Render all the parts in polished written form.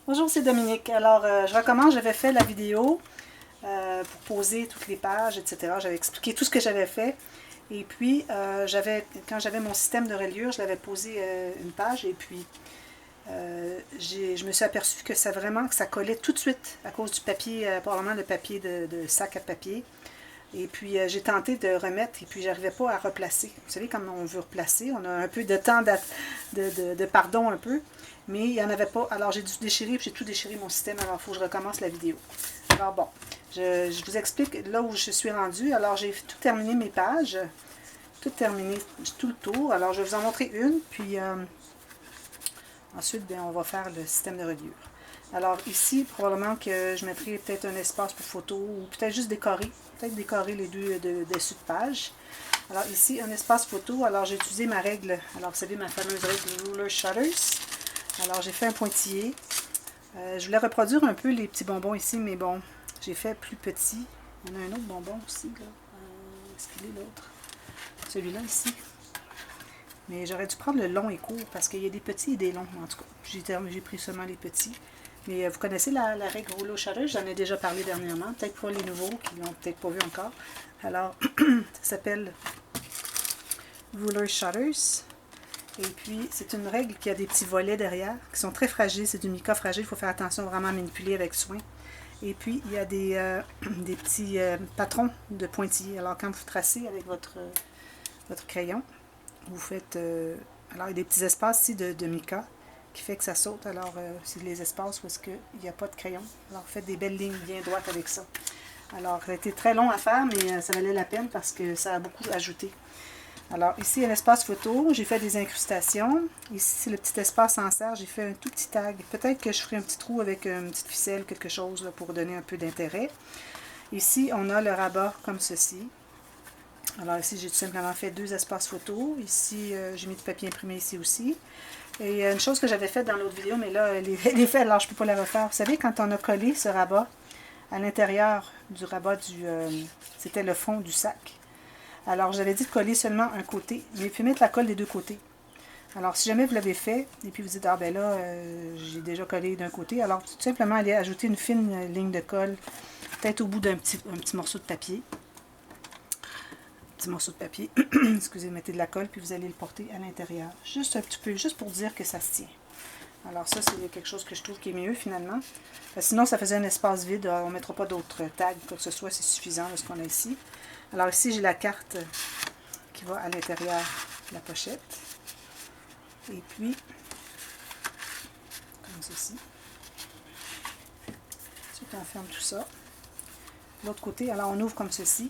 Bonjour, c'est Dominique. Alors, je recommence, j'avais fait la vidéo pour poser toutes les pages, etc. J'avais expliqué tout ce que j'avais fait. Et puis, quand j'avais mon système de reliure, je l'avais posé une page et puis je me suis aperçue que ça collait tout de suite à cause du papier, probablement le papier de sac à papier. Et puis, j'ai tenté de remettre et puis j'arrivais pas à replacer. Vous savez, comme on veut replacer, on a un peu de temps de pardon un peu, mais il n'y en avait pas. Alors, j'ai dû déchirer, puis j'ai tout déchiré mon système. Alors, il faut que je recommence la vidéo. Alors, bon, je vous explique là où je suis rendue. Alors, j'ai tout terminé mes pages, tout terminé, tout le tour. Alors, je vais vous en montrer une, puis ensuite, bien, on va faire le système de reliure. Alors ici, probablement que je mettrai peut-être un espace pour photo ou peut-être juste décorer. Peut-être décorer les deux dessus de page. Alors ici, un espace photo. Alors j'ai utilisé ma règle. Alors vous savez, ma fameuse règle Ruler Shutters. Alors j'ai fait un pointillé. Je voulais reproduire un peu les petits bonbons ici, mais bon, j'ai fait plus petit. Il y en a un autre bonbon aussi, là. Est-ce qu'il est l'autre? Celui-là ici. Mais j'aurais dû prendre le long et court parce qu'il y a des petits et des longs. En tout cas, j'ai pris seulement les petits. Mais vous connaissez la règle Rouleau Shutters, j'en ai déjà parlé dernièrement, peut-être pour les nouveaux qui ne l'ont peut-être pas vu encore. Alors, ça s'appelle Ruler Shutters. Et puis, c'est une règle qui a des petits volets derrière, qui sont très fragiles, c'est du mica fragile, il faut faire attention vraiment à manipuler avec soin. Et puis, il y a des petits patrons de pointillés. Alors, quand vous tracez avec votre crayon, vous faites... alors, il y a des petits espaces ici de mica qui fait que ça saute. Alors, c'est les espaces où est-ce qu'il n'y a pas de crayon. Alors, faites des belles lignes bien droites avec ça. Alors, ça a été très long à faire, mais ça valait la peine parce que ça a beaucoup ajouté. Alors, ici, un espace photo. J'ai fait des incrustations. Ici, c'est le petit espace en serre. J'ai fait un tout petit tag. Peut-être que je ferai un petit trou avec une petite ficelle, quelque chose là, pour donner un peu d'intérêt. Ici, on a le rabat comme ceci. Alors ici, j'ai tout simplement fait deux espaces photo. Ici, j'ai mis du papier imprimé ici aussi. Et une chose que j'avais faite dans l'autre vidéo, mais là, elle est faite, alors je ne peux pas la refaire. Vous savez, quand on a collé ce rabat, à l'intérieur du rabat, c'était le fond du sac. Alors, j'avais dit de coller seulement un côté, mais puis mettre la colle des deux côtés. Alors, si jamais vous l'avez fait, et puis vous dites, ah ben là, j'ai déjà collé d'un côté, alors tout simplement, allez ajouter une fine ligne de colle, peut-être au bout d'un petit morceau de papier. Morceau de papier, excusez, mettez de la colle, puis vous allez le porter à l'intérieur. Juste un petit peu, juste pour dire que ça se tient. Alors ça, c'est quelque chose que je trouve qui est mieux finalement. Sinon, ça faisait un espace vide, on ne mettra pas d'autres tags, quoi que ce soit, c'est suffisant de ce qu'on a ici. Alors ici, j'ai la carte qui va à l'intérieur de la pochette. Et puis, comme ceci. Ensuite, on ferme tout ça. L'autre côté, alors on ouvre comme ceci.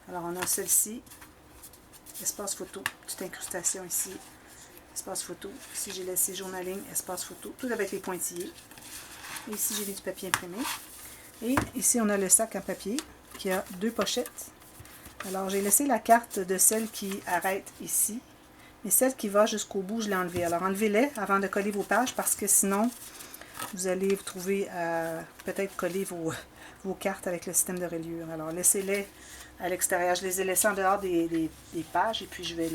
Alors, on a celle-ci, espace photo, petite incrustation ici, espace photo. Ici, j'ai laissé journaling, espace photo, tout avec les pointillés. Et ici, j'ai mis du papier imprimé. Et ici, on a le sac en papier qui a deux pochettes. Alors, j'ai laissé la carte de celle qui arrête ici. Mais celle qui va jusqu'au bout, je l'ai enlevée. Alors, enlevez-les avant de coller vos pages parce que sinon, vous allez vous trouver à peut-être coller vos cartes avec le système de reliure. Alors, laissez-les à l'extérieur. Je les ai laissés en dehors des pages et puis je vais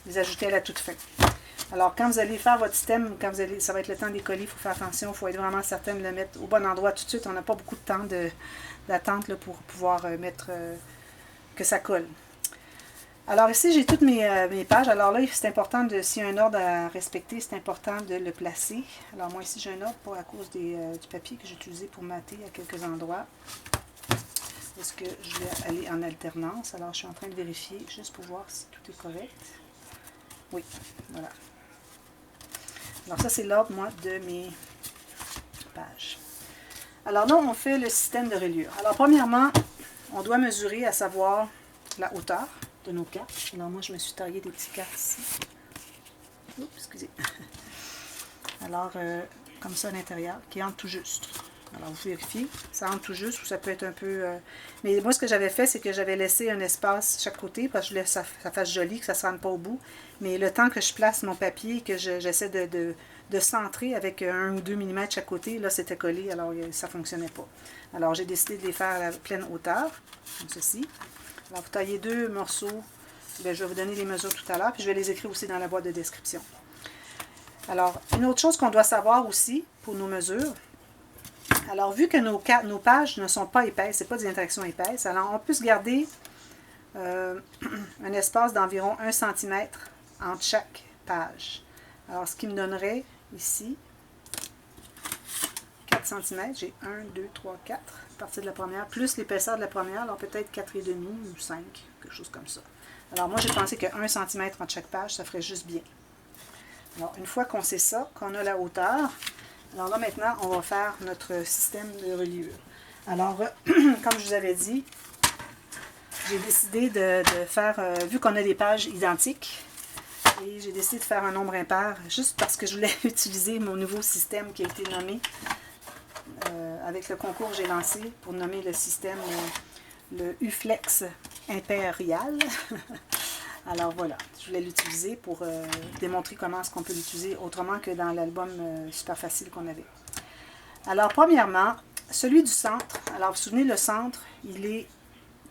les ajouter à la toute fin. Alors, quand vous allez faire votre système, ça va être le temps de les coller, il faut faire attention, il faut être vraiment certain de le mettre au bon endroit tout de suite. On n'a pas beaucoup de temps d'attente pour pouvoir mettre que ça colle. Alors ici, j'ai toutes mes pages. Alors là, c'est important, s'il y a un ordre à respecter, c'est important de le placer. Alors moi ici, j'ai un ordre à cause du papier que j'ai utilisé pour mater à quelques endroits. Est-ce que je vais aller en alternance? Alors, je suis en train de vérifier juste pour voir si tout est correct. Oui, voilà. Alors, ça, c'est l'ordre, moi, de mes pages. Alors là, on fait le système de reliure. Alors, premièrement, on doit mesurer, à savoir la hauteur de nos cartes. Alors, moi, je me suis taillé des petites cartes ici. Oups, excusez. Alors, comme ça à l'intérieur, qui entre tout juste. Alors, vous vérifiez, ça entre tout juste ou ça peut être un peu... Mais moi, ce que j'avais fait, c'est que j'avais laissé un espace chaque côté parce que je voulais que ça fasse joli, que ça ne se rende pas au bout. Mais le temps que je place mon papier, que j'essaie de centrer avec 1 ou 2 mm chaque côté, là, c'était collé, alors ça ne fonctionnait pas. Alors, j'ai décidé de les faire à la pleine hauteur, comme ceci. Alors, vous taillez 2 morceaux. Bien, je vais vous donner les mesures tout à l'heure, puis je vais les écrire aussi dans la boîte de description. Alors, une autre chose qu'on doit savoir aussi pour nos mesures, alors vu que nos pages ne sont pas épaisses, ce n'est pas des interactions épaisses, alors on peut se garder un espace d'environ 1 cm entre chaque page. Alors, ce qui me donnerait ici 4 cm, j'ai 1, 2, 3, 4, à partir de la première, plus l'épaisseur de la première, alors peut-être 4,5 ou 5, quelque chose comme ça. Alors, moi, j'ai pensé que 1 cm entre chaque page, ça ferait juste bien. Alors, une fois qu'on sait ça, qu'on a la hauteur, alors là, maintenant, on va faire notre système de reliure. Alors, comme je vous avais dit, j'ai décidé de faire, vu qu'on a des pages identiques, et j'ai décidé de faire un nombre impair, juste parce que je voulais utiliser mon nouveau système qui a été nommé, avec le concours que j'ai lancé, pour nommer le système le UFlex impérial. Alors voilà, je voulais l'utiliser pour démontrer comment est-ce qu'on peut l'utiliser autrement que dans l'album super facile qu'on avait. Alors premièrement, celui du centre, alors vous vous souvenez, le centre, il est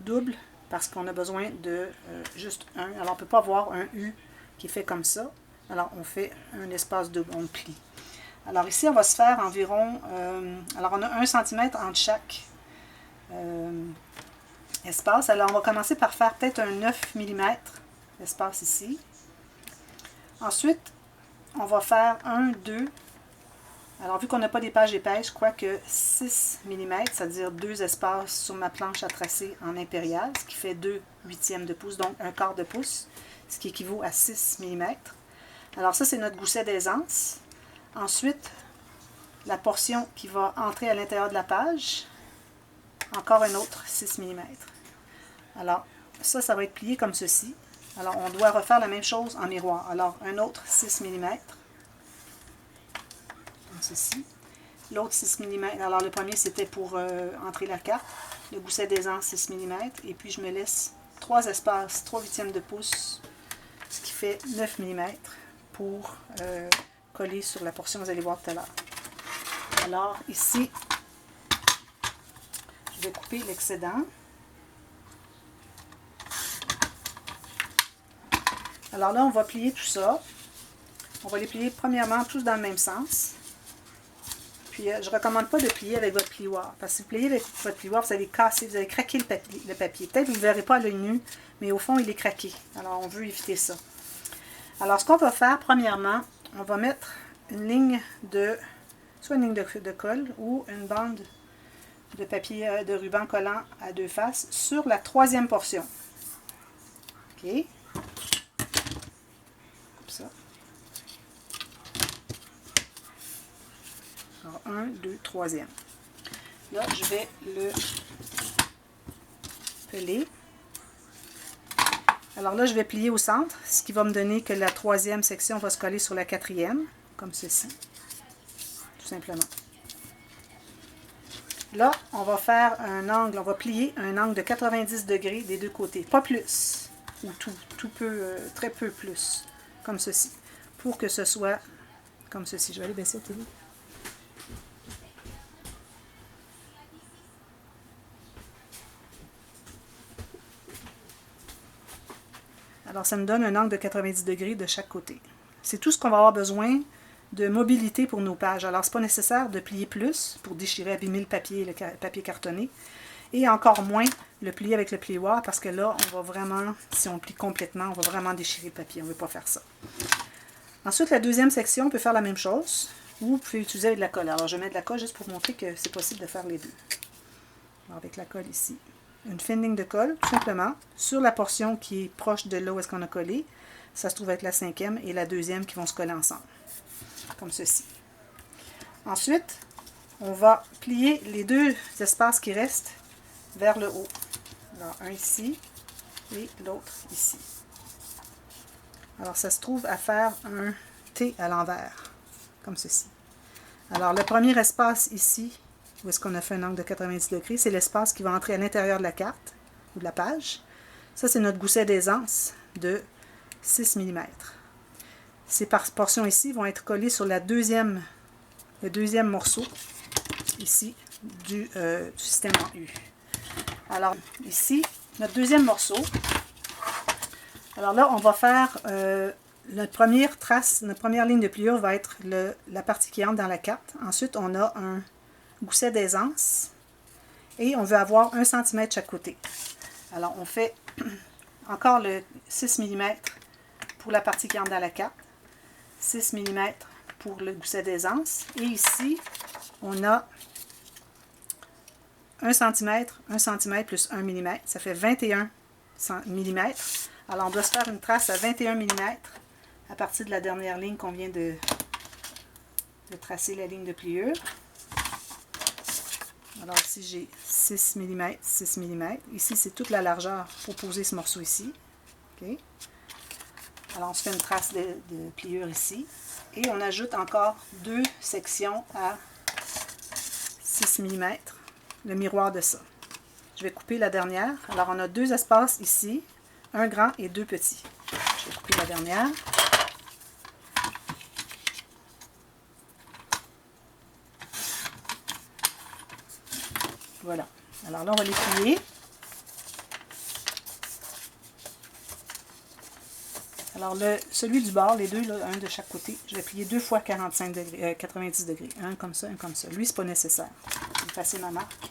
double parce qu'on a besoin de juste un. Alors on ne peut pas avoir un U qui est fait comme ça. Alors on fait un espace double, on le plie. Alors ici, on va se faire environ, alors on a 1 cm entre chaque espace. Alors on va commencer par faire peut-être un 9 mm espace ici. Ensuite, on va faire 1, 2. Alors, vu qu'on n'a pas des pages épaisses, je crois que 6 mm, c'est-à-dire 2 espaces sur ma planche à tracer en impérial, ce qui fait 2/8 de pouce, donc 1/4 de pouce, ce qui équivaut à 6 mm. Alors, ça, c'est notre gousset d'aisance. Ensuite, la portion qui va entrer à l'intérieur de la page, encore un autre 6 mm. Alors, ça va être plié comme ceci. Alors, on doit refaire la même chose en miroir. Alors, un autre 6 mm, comme ceci. L'autre 6 mm, alors le premier c'était pour entrer la carte. Le gousset d'aisance 6 mm. Et puis, je me laisse 3 espaces, 3/8 de pouce, ce qui fait 9 mm pour coller sur la portion que vous allez voir tout à l'heure. Alors, ici, je vais couper l'excédent. Alors là, on va plier tout ça. On va les plier premièrement tous dans le même sens. Puis, je ne recommande pas de plier avec votre plioir. Parce que si vous pliez avec votre plioir, vous allez casser, vous allez craquer le papier. Peut-être que vous ne le verrez pas à l'œil nu, mais au fond, il est craqué. Alors, on veut éviter ça. Alors, ce qu'on va faire, premièrement, on va mettre une ligne soit une ligne de colle ou une bande de papier, de ruban collant à 2 faces sur la 3e portion. OK? Comme ça. Alors, 1, 2, 3e. Là, je vais le peler. Alors là, je vais plier au centre, ce qui va me donner que la 3e section va se coller sur la 4e, comme ceci, tout simplement. Là, on va faire un angle, on va plier un angle de 90 degrés des deux côtés, pas plus, ou très peu plus, comme ceci, pour que ce soit comme ceci. Je vais aller baisser la télé. Alors, ça me donne un angle de 90 degrés de chaque côté. C'est tout ce qu'on va avoir besoin de mobilité pour nos pages. Alors, ce n'est pas nécessaire de plier plus pour déchirer, abîmer le papier cartonné. Et encore moins le plier avec le plioir parce que là, on va vraiment, si on plie complètement, on va vraiment déchirer le papier. On ne veut pas faire ça. Ensuite, la 2e section, on peut faire la même chose. Ou vous pouvez utiliser avec de la colle. Alors, je mets de la colle juste pour montrer que c'est possible de faire les deux. Alors, avec la colle ici. Une fine ligne de colle, tout simplement, sur la portion qui est proche de là où est-ce qu'on a collé. Ça se trouve être la 5e et la 2e qui vont se coller ensemble, comme ceci. Ensuite, on va plier les 2 espaces qui restent vers le haut. Alors, un ici et l'autre ici. Alors, ça se trouve à faire un T à l'envers, comme ceci. Alors, le premier espace ici, où est-ce qu'on a fait un angle de 90 degrés, c'est l'espace qui va entrer à l'intérieur de la carte ou de la page. Ça, c'est notre gousset d'aisance de 6 mm. Ces portions ici vont être collées sur le deuxième morceau, ici, du système en U. Alors, ici, notre deuxième morceau. Alors là, on va faire notre première trace, notre première ligne de pliure va être la partie qui entre dans la carte. Ensuite, on a un gousset d'aisance et on veut avoir 1 cm chaque côté. Alors, on fait encore le 6 mm pour la partie qui entre dans la carte, 6 mm pour le gousset d'aisance. Et ici, on a 1 cm, 1 cm plus 1 mm, ça fait 21 mm. Alors, on doit se faire une trace à 21 mm à partir de la dernière ligne qu'on vient de tracer la ligne de pliure. Alors ici, j'ai 6 mm, 6 mm. Ici, c'est toute la largeur pour poser ce morceau ici. Okay. Alors, on se fait une trace de pliure ici. Et on ajoute encore 2 sections à 6 mm, le miroir de ça. Je vais couper la dernière. Alors, on a 2 espaces ici, un grand et 2 petits. Je vais couper la dernière. Voilà. Alors là, on va les plier. Alors, celui du bord, les deux, là, un de chaque côté, je vais plier 2 fois 90 degrés. Un comme ça, un comme ça. Lui, c'est pas nécessaire. Je vais effacer ma marque.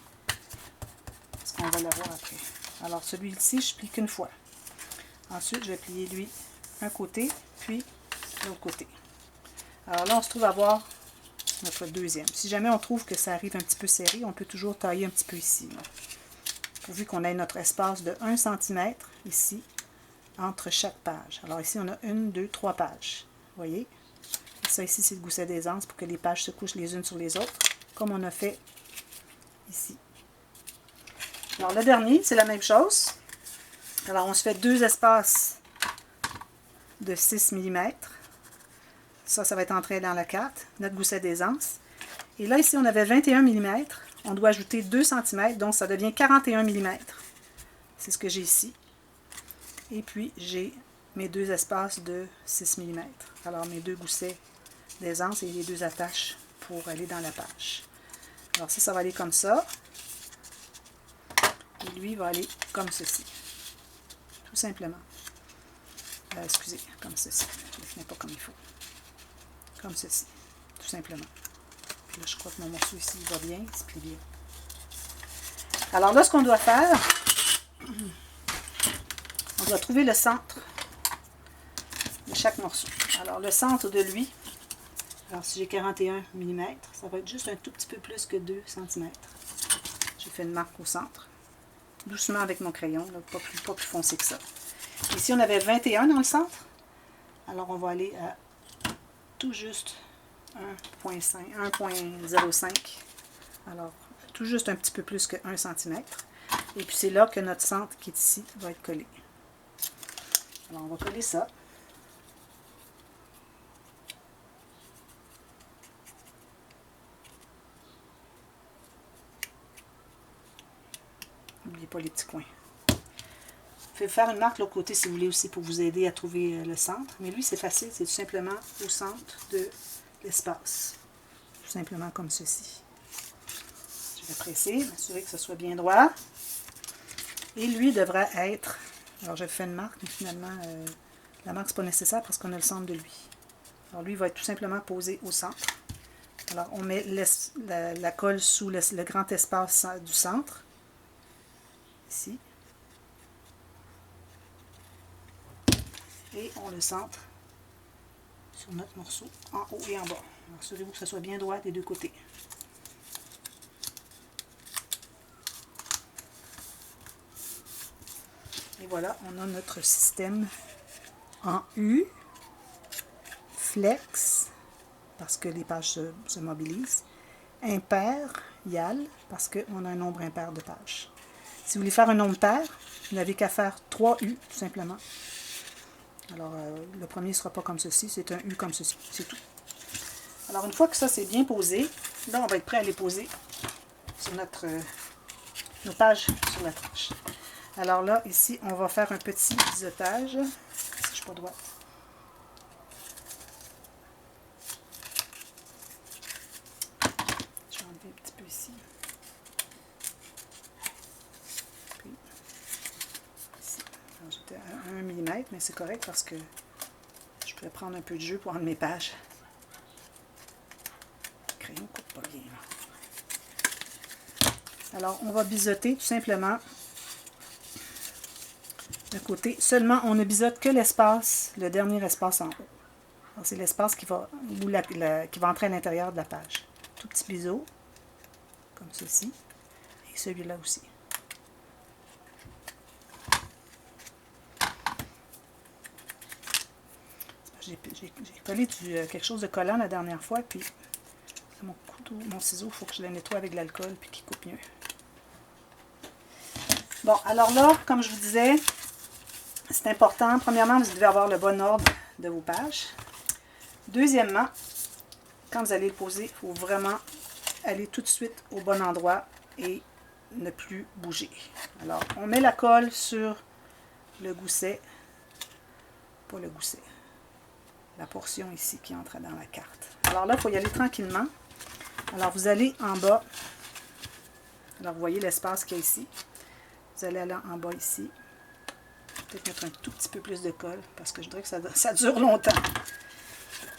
Parce qu'on va l'avoir après. Alors, celui-ci, je plie qu'une fois. Ensuite, je vais plier lui un côté, puis l'autre côté. Alors là, on se trouve à avoir notre deuxième. Si jamais on trouve que ça arrive un petit peu serré, on peut toujours tailler un petit peu ici. Là, pourvu qu'on ait notre espace de 1 cm ici, entre chaque page. Alors ici, on a 1, 2, 3 pages. Vous voyez? Et ça ici, c'est le gousset d'aisance pour que les pages se couchent les unes sur les autres, comme on a fait ici. Alors le dernier, c'est la même chose. Alors on se fait 2 espaces de 6 mm. Ça va être entré dans la carte, notre gousset d'aisance. Et là, ici, on avait 21 mm. On doit ajouter 2 cm, donc ça devient 41 mm. C'est ce que j'ai ici. Et puis, j'ai mes 2 espaces de 6 mm. Alors, mes 2 goussets d'aisance et les 2 attaches pour aller dans la page. Alors, ça va aller comme ça. Et lui va aller comme ceci. Tout simplement. Excusez, comme ceci. Je ne le fais pas comme il faut. Comme ceci, tout simplement. Puis là, je crois que mon morceau ici va bien, il se plie bien. Alors là, ce qu'on doit faire, on doit trouver le centre de chaque morceau. Alors le centre de lui, alors si j'ai 41 mm, ça va être juste un tout petit peu plus que 2 cm. J'ai fait une marque au centre. Doucement avec mon crayon, là, pas plus foncé que ça. Ici, on avait 21 dans le centre. Alors on va aller à tout juste 1,05. Alors, tout juste un petit peu plus que 1 cm. Et puis, c'est là que notre centre qui est ici va être collé. Alors, on va coller ça. N'oubliez pas les petits coins. Vous pouvez faire une marque de l'autre côté si vous voulez aussi pour vous aider à trouver le centre. Mais lui, c'est facile, c'est tout simplement au centre de l'espace. Tout simplement comme ceci. Je vais presser, m'assurer que ce soit bien droit. Et lui devrait être... Alors, je fais une marque, mais finalement, la marque, ce n'est pas nécessaire parce qu'on a le centre de lui. Alors, lui, il va être tout simplement posé au centre. Alors, on met la colle sous le grand espace du centre. Ici. Et on le centre sur notre morceau en haut et en bas. Assurez-vous que ce soit bien droit des deux côtés. Et voilà, on a notre système en U, flex, parce que les pages se mobilisent, impair, YAL, parce qu'on a un nombre impair de pages. Si vous voulez faire un nombre pair, vous n'avez qu'à faire 3 U, tout simplement. Alors, le premier ne sera pas comme ceci, c'est un U comme ceci, c'est tout. Alors, une fois que ça c'est bien posé, là, on va être prêt à les poser sur nos pages sur la tâche. Alors là, ici, on va faire un petit biseautage. Si je ne suis pas droite. Je vais enlever un petit peu ici. Puis, ici. J'étais à 1 mm, mais c'est correct parce que je Je vais prendre un peu de jus pour rendre mes pages. Le crayon ne coupe pas bien. Là. Alors, on va biseauter tout simplement le côté. Seulement, on ne biseaute que l'espace, le dernier espace en haut. C'est l'espace qui va entrer à l'intérieur de la page. Tout petit biseau, comme ceci, et celui-là aussi. J'ai collé quelque chose de collant la dernière fois, puis mon ciseau, il faut que je le nettoie avec de l'alcool, puis qu'il coupe mieux. Bon, alors là, comme je vous disais, c'est important. Premièrement, vous devez avoir le bon ordre de vos pages. Deuxièmement, quand vous allez le poser, il faut vraiment aller tout de suite au bon endroit et ne plus bouger. Alors, on met la colle sur le gousset, pas le gousset, la portion ici qui entre dans la carte. Alors là, il faut y aller tranquillement. Alors, vous allez en bas. Alors, vous voyez l'espace qu'il y a ici. Vous allez aller en bas ici. Peut-être mettre un tout petit peu plus de colle parce que je voudrais que ça dure longtemps.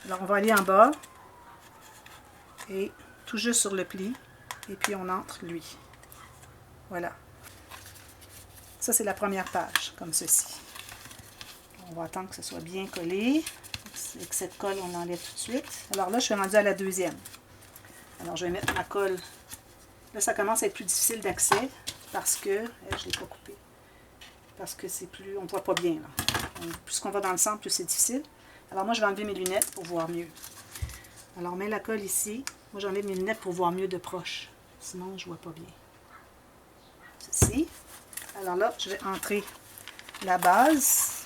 Alors, on va aller en bas et tout juste sur le pli. Et puis, on entre lui. Voilà. Ça, c'est la première page, comme ceci. On va attendre que ce soit bien collé. Avec cette colle, on l'enlève tout de suite. Alors là, je suis rendue à la deuxième. Alors, je vais mettre ma colle. Là, ça commence à être plus difficile d'accès parce que... je ne l'ai pas coupé. Parce que c'est plus... On ne voit pas bien, là. Plus qu'on va dans le centre, plus c'est difficile. Alors, moi, je vais enlever mes lunettes pour voir mieux. Alors, on met la colle ici. Moi, j'enlève mes lunettes pour voir mieux de proche. Sinon, je ne vois pas bien. Ceci. Alors là, je vais entrer la base.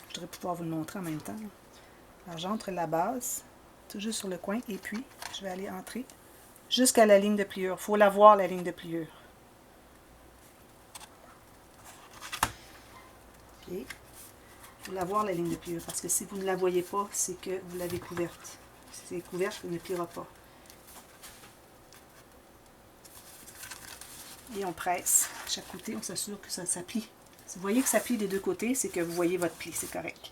Je devrais pouvoir vous le montrer en même temps. Alors, j'entre la base, tout juste sur le coin, et puis, je vais aller entrer jusqu'à la ligne de pliure. Il faut la voir, la ligne de pliure. OK. Il faut la voir, la ligne de pliure, parce que si vous ne la voyez pas, c'est que vous l'avez couverte. Si c'est couverte, elle ne pliera pas. Et on presse. À chaque côté, on s'assure que ça plie. Si vous voyez que ça plie des deux côtés, c'est que vous voyez votre pli, c'est correct.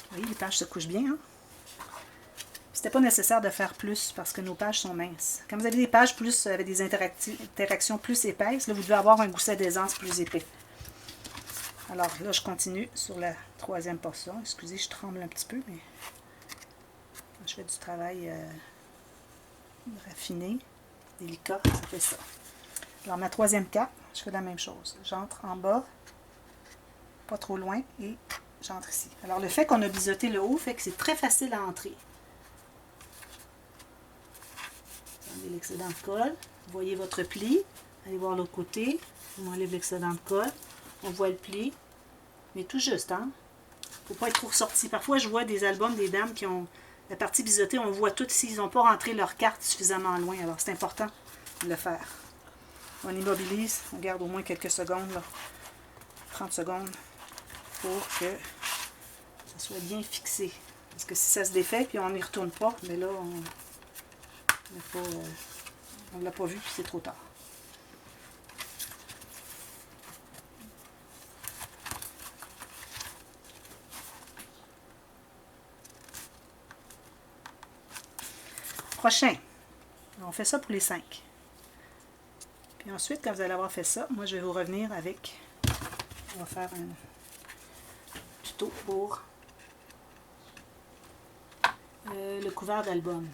Vous voyez, les pages se couchent bien. Hein? C'était pas nécessaire de faire plus parce que nos pages sont minces. Quand vous avez des pages plus avec des interactions plus épaisses, là, vous devez avoir un gousset d'aisance plus épais. Alors là, je continue sur la troisième portion. Excusez, je tremble un petit peu, mais quand je fais du travail raffiné, délicat, ça fait ça. Alors ma troisième carte, je fais la même chose. J'entre en bas, pas trop loin, et j'entre ici. Alors le fait qu'on a biseauté le haut fait que c'est très facile à entrer. Vous enlevez l'excédent de colle, vous voyez votre pli, allez voir l'autre côté, on enlève l'excédent de colle, on voit le pli, mais tout juste, hein? Faut pas être trop ressorti. Parfois je vois des albums des dames qui ont la partie biseautée, on voit tout s'ils n'ont pas rentré leur carte suffisamment loin. Alors, c'est important de le faire. On immobilise, on garde au moins quelques secondes, là, 30 secondes, pour que ça soit bien fixé. Parce que si ça se défait, puis on n'y retourne pas, mais là, on ne l'a pas vu, puis c'est trop tard. Prochain, on fait ça pour les 5. Puis ensuite, quand vous allez avoir fait ça, moi je vais vous revenir avec, on va faire un tuto pour le couvert d'album.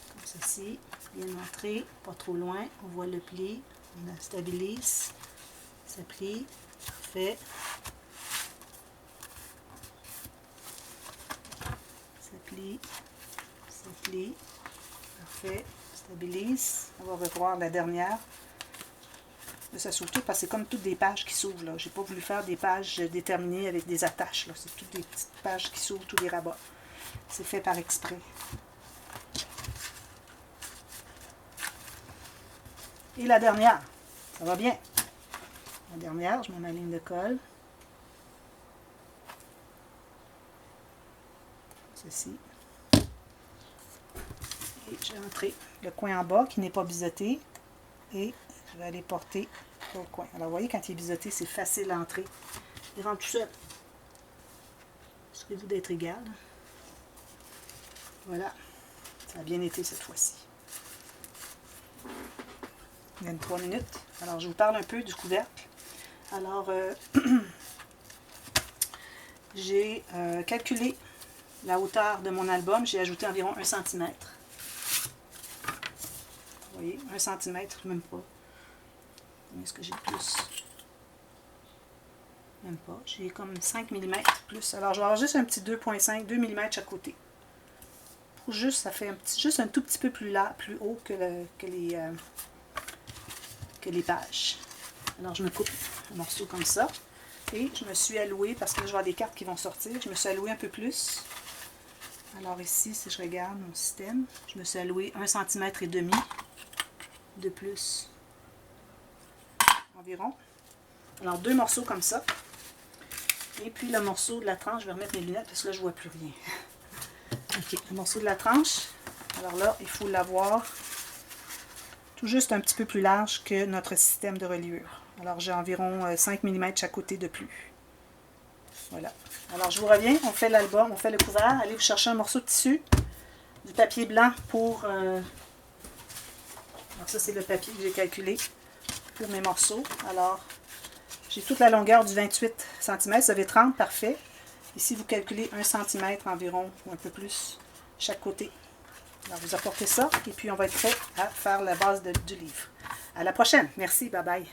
Comme ceci, bien entré, pas trop loin, on voit le pli, on stabilise, ça plie, parfait. Ça plie, parfait, stabilise. On va revoir la dernière. Là, ça s'ouvre tout parce que c'est comme toutes des pages qui s'ouvrent. Je n'ai pas voulu faire des pages déterminées avec des attaches. C'est toutes des petites pages qui s'ouvrent, tous des rabats. C'est fait par exprès. Et la dernière, ça va bien. La dernière, je mets ma ligne de colle. Ceci. Et j'ai entré le coin en bas qui n'est pas biseauté. Et je vais aller porter au coin. Alors, vous voyez, quand il est biseauté, c'est facile à entrer. Il rentre tout seul. Assurez-vous d'être égal. Voilà. Ça a bien été cette fois-ci. 23 minutes. Alors, je vous parle un peu du couvercle. Alors, j'ai calculé la hauteur de mon album. J'ai ajouté environ 1 cm. Vous voyez, 1 cm, même pas. Est-ce que j'ai plus? Même pas. J'ai comme 5 mm plus. Alors, je vais avoir juste un petit 2,5, 2 mm chaque côté. Pour juste, ça fait juste un tout petit peu plus haut que les pages. Alors, je me coupe un morceau comme ça. Et je me suis allouée, parce que là, je vais avoir des cartes qui vont sortir, je me suis allouée un peu plus. Alors ici, si je regarde mon système, je me suis allouée 1,5 cm de plus environ. Alors, 2 morceaux comme ça. Et puis le morceau de la tranche, je vais remettre mes lunettes parce que là, je ne vois plus rien. Ok, le morceau de la tranche. Alors là, il faut l'avoir tout juste un petit peu plus large que notre système de reliure. Alors, j'ai environ 5 mm chaque côté de plus. Voilà. Alors, je vous reviens. On fait l'album, on fait le couvert. Allez vous chercher un morceau de tissu, du papier blanc pour... Alors, ça, c'est le papier que j'ai calculé pour mes morceaux. Alors, j'ai toute la longueur du 28 cm. Vous avez 30, parfait. Ici, vous calculez 1 cm environ, ou un peu plus, chaque côté. Alors, vous apportez ça, et puis on va être prêt à faire la base du livre. À la prochaine. Merci. Bye bye.